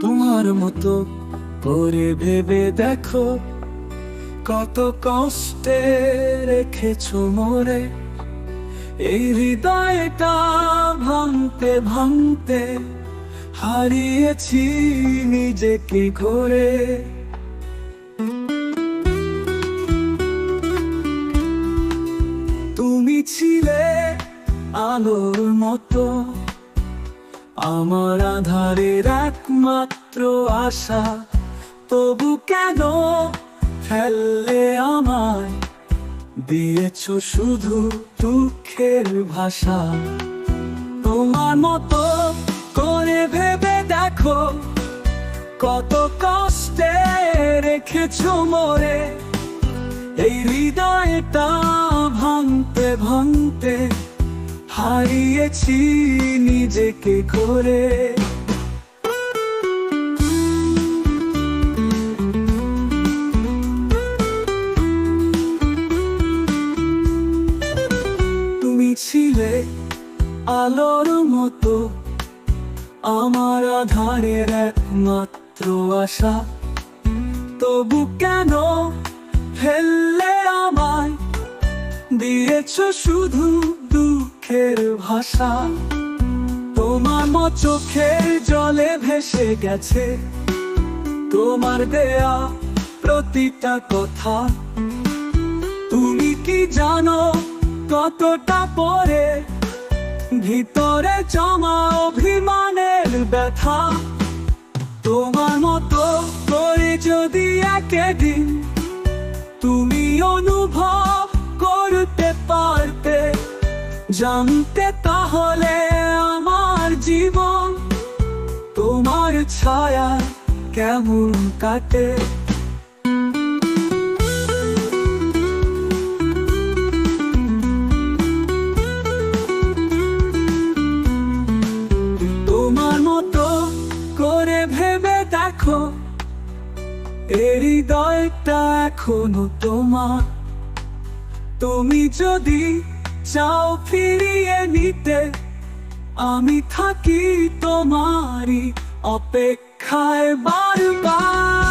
তোমার মতো করে ভেবে দেখো, কত কষ্টে রেখেছো মোরে। এই হৃদয়টা ভাঙতে ভাঙতে হারিয়েছি নিজেকে ঘরে। তুমি ছিলে আলোর মতো, আমার আধারের একমাত্র আশা। তবু কেন ফেললে আমায়, দিয়েছো শুধু দুঃখের ভাষা। তোমার মতো করে ভেবে দেখো, কত কষ্টে রেখেছো মোরে। এই হৃদয়টা ভাঙতে ভাঙতে হারিয়েছি নিজেকে ঘরে। তুমি ছিলে আলোর মতো, আমার আধারের একমাত্র আশা। তবু কেন ফেললে আমায়, দিয়েছো শুধু দুঃখের ভাষা। তোমার চোখের জলে ভেসে গেছে তোমার দেয়া প্রতিটা কথা। তুমি কি জানো কতটা পরে ভিতরে জমা অভিমানের ব্যথা। তোমার মতো করে যদি একদিন তুমি অনুভব করতে পারতে, জানতে তাহলে আমার জীবন তোমার ছায়া কেমন কাটে। তোমার মতো করে ভেবে দেখো, এই হৃদয়টা এখনো তোমার। তুমি যদি চাও ফিরিয়ে নিতে, আমি থাকি তোমারই অপেক্ষায় বারবার।